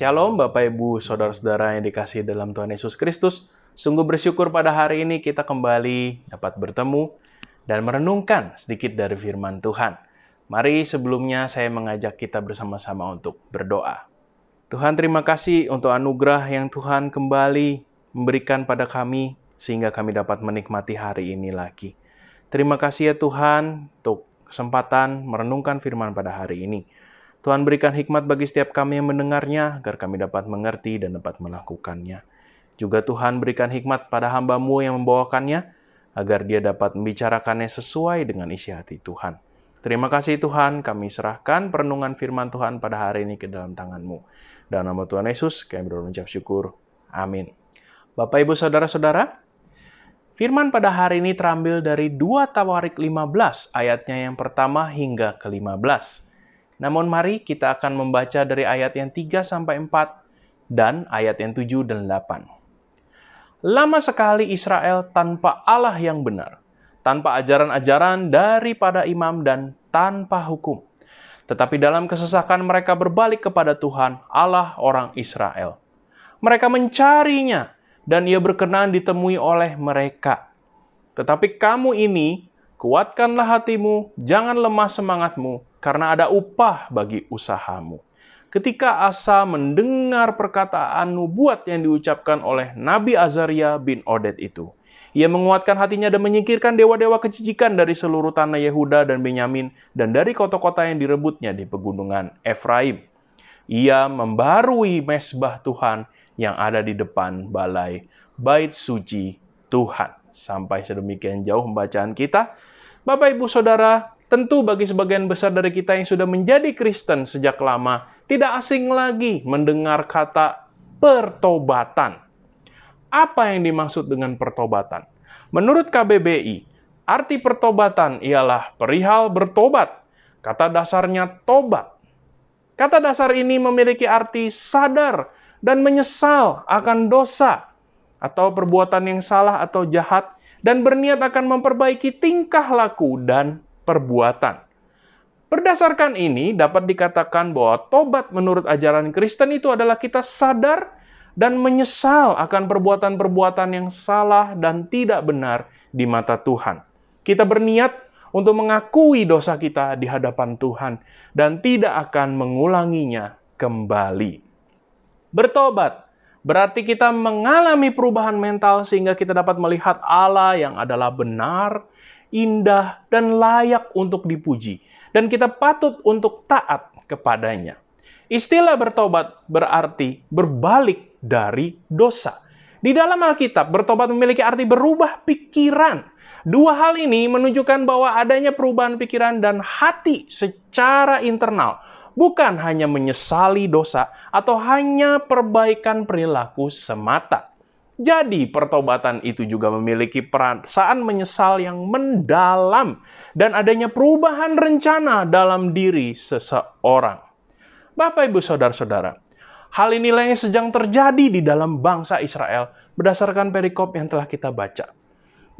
Shalom Bapak Ibu, Saudara-saudara yang dikasihi dalam Tuhan Yesus Kristus. Sungguh bersyukur pada hari ini kita kembali dapat bertemu dan merenungkan sedikit dari firman Tuhan. Mari sebelumnya saya mengajak kita bersama-sama untuk berdoa. Tuhan, terima kasih untuk anugerah yang Tuhan kembali memberikan pada kami sehingga kami dapat menikmati hari ini lagi. Terima kasih ya Tuhan untuk kesempatan merenungkan firman pada hari ini. Tuhan berikan hikmat bagi setiap kami yang mendengarnya, agar kami dapat mengerti dan dapat melakukannya. Juga Tuhan berikan hikmat pada hamba-Mu yang membawakannya, agar dia dapat membicarakannya sesuai dengan isi hati Tuhan. Terima kasih Tuhan, kami serahkan perenungan firman Tuhan pada hari ini ke dalam tangan-Mu. Dalam nama Tuhan Yesus, kami berucap syukur. Amin. Bapak, Ibu, Saudara-saudara, firman pada hari ini terambil dari 2 Tawarik 15, ayatnya yang pertama hingga ke-15. Namun mari kita akan membaca dari ayat yang 3-4 dan ayat yang 7 dan 8. Lama sekali Israel tanpa Allah yang benar, tanpa ajaran-ajaran daripada imam dan tanpa hukum. Tetapi dalam kesesakan mereka berbalik kepada Tuhan, Allah orang Israel. Mereka mencarinya dan ia berkenan ditemui oleh mereka. Tetapi kamu ini, kuatkanlah hatimu, jangan lemah semangatmu, karena ada upah bagi usahamu. Ketika Asa mendengar perkataan nubuat yang diucapkan oleh Nabi Azaria bin Oded itu, ia menguatkan hatinya dan menyingkirkan dewa-dewa kejijikan dari seluruh tanah Yehuda dan Benyamin dan dari kota-kota yang direbutnya di pegunungan Efraim. Ia membarui mesbah Tuhan yang ada di depan balai bait suci Tuhan. Sampai sedemikian jauh pembacaan kita. Bapak, Ibu, Saudara, tentu bagi sebagian besar dari kita yang sudah menjadi Kristen sejak lama, tidak asing lagi mendengar kata pertobatan. Apa yang dimaksud dengan pertobatan? Menurut KBBI, arti pertobatan ialah perihal bertobat. Kata dasarnya tobat. Kata dasar ini memiliki arti sadar dan menyesal akan dosa atau perbuatan yang salah atau jahat dan berniat akan memperbaiki tingkah laku dan perbuatan. Berdasarkan ini, dapat dikatakan bahwa tobat menurut ajaran Kristen itu adalah kita sadar dan menyesal akan perbuatan-perbuatan yang salah dan tidak benar di mata Tuhan. Kita berniat untuk mengakui dosa kita di hadapan Tuhan dan tidak akan mengulanginya kembali. Bertobat berarti kita mengalami perubahan mental sehingga kita dapat melihat Allah yang adalah benar, indah, dan layak untuk dipuji. Dan kita patut untuk taat kepadanya. Istilah bertobat berarti berbalik dari dosa. Di dalam Alkitab, bertobat memiliki arti berubah pikiran. Dua hal ini menunjukkan bahwa adanya perubahan pikiran dan hati secara internal. Bukan hanya menyesali dosa atau hanya perbaikan perilaku semata. Jadi pertobatan itu juga memiliki perasaan menyesal yang mendalam dan adanya perubahan rencana dalam diri seseorang. Bapak, Ibu, Saudara-saudara, hal inilah yang sedang terjadi di dalam bangsa Israel berdasarkan perikop yang telah kita baca.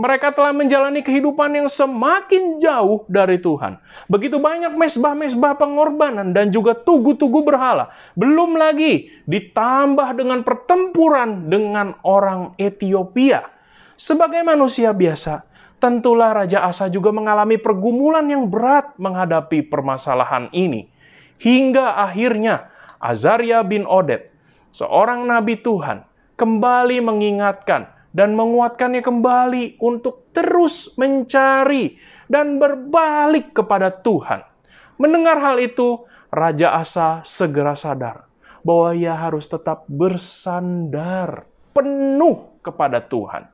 Mereka telah menjalani kehidupan yang semakin jauh dari Tuhan. Begitu banyak mesbah-mesbah pengorbanan dan juga tugu-tugu berhala. Belum lagi ditambah dengan pertempuran dengan orang Ethiopia. Sebagai manusia biasa, tentulah Raja Asa juga mengalami pergumulan yang berat menghadapi permasalahan ini. Hingga akhirnya Azaria bin Oded, seorang nabi Tuhan, kembali mengingatkan dan menguatkannya kembali untuk terus mencari dan berbalik kepada Tuhan. Mendengar hal itu, Raja Asa segera sadar bahwa ia harus tetap bersandar penuh kepada Tuhan.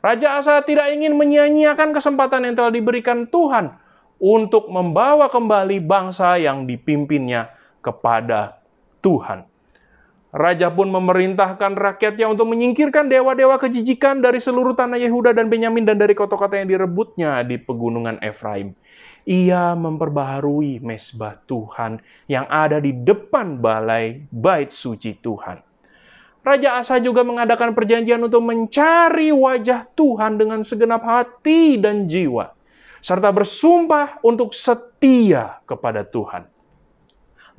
Raja Asa tidak ingin menyia-nyiakan kesempatan yang telah diberikan Tuhan untuk membawa kembali bangsa yang dipimpinnya kepada Tuhan. Raja pun memerintahkan rakyatnya untuk menyingkirkan dewa-dewa kejijikan dari seluruh tanah Yehuda dan Benyamin dan dari kota-kota yang direbutnya di pegunungan Efraim. Ia memperbaharui mesbah Tuhan yang ada di depan balai bait suci Tuhan. Raja Asa juga mengadakan perjanjian untuk mencari wajah Tuhan dengan segenap hati dan jiwa, serta bersumpah untuk setia kepada Tuhan.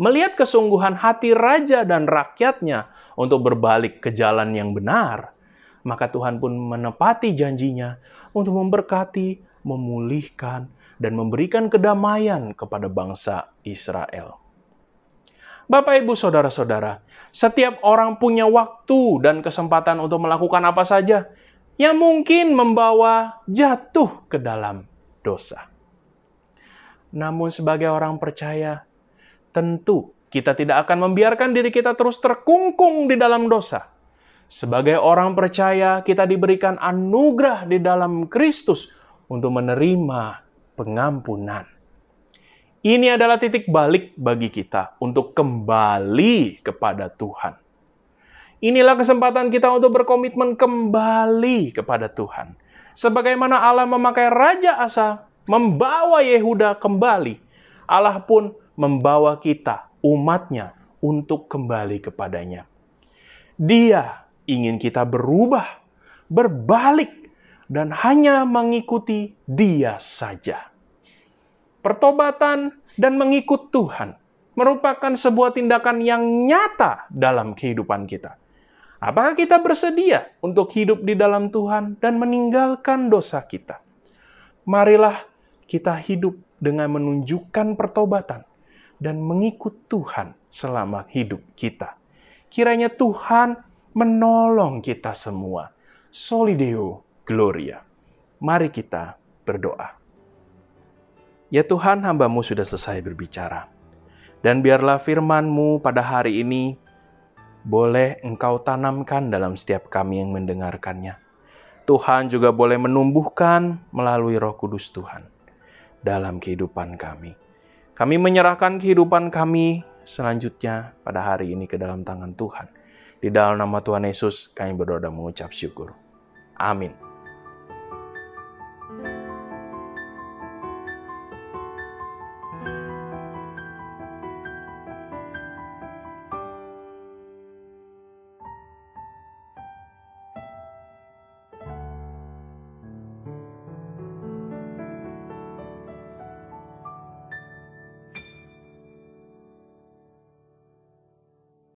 melihat kesungguhan hati raja dan rakyatnya untuk berbalik ke jalan yang benar, maka Tuhan pun menepati janjinya untuk memberkati, memulihkan, dan memberikan kedamaian kepada bangsa Israel. Bapak, Ibu, Saudara-saudara, setiap orang punya waktu dan kesempatan untuk melakukan apa saja yang mungkin membawa jatuh ke dalam dosa. Namun sebagai orang percaya, tentu kita tidak akan membiarkan diri kita terus terkungkung di dalam dosa. Sebagai orang percaya, kita diberikan anugerah di dalam Kristus untuk menerima pengampunan. Ini adalah titik balik bagi kita untuk kembali kepada Tuhan. Inilah kesempatan kita untuk berkomitmen kembali kepada Tuhan. Sebagaimana Allah memakai Raja Asa membawa Yehuda kembali, Allah pun membawa kita, umatnya, untuk kembali kepadanya. Dia ingin kita berubah, berbalik, dan hanya mengikuti Dia saja. Pertobatan dan mengikut Tuhan merupakan sebuah tindakan yang nyata dalam kehidupan kita. Apakah kita bersedia untuk hidup di dalam Tuhan dan meninggalkan dosa kita? Marilah kita hidup dengan menunjukkan pertobatan dan mengikut Tuhan selama hidup kita. Kiranya Tuhan menolong kita semua. Soli Deo Gloria. Mari kita berdoa. Ya Tuhan, hamba-Mu sudah selesai berbicara. Dan biarlah firman-Mu pada hari ini boleh Engkau tanamkan dalam setiap kami yang mendengarkannya. Tuhan juga boleh menumbuhkan melalui Roh Kudus Tuhan dalam kehidupan kami. Kami menyerahkan kehidupan kami selanjutnya pada hari ini ke dalam tangan Tuhan. Di dalam nama Tuhan Yesus kami berdoa dan mengucap syukur. Amin.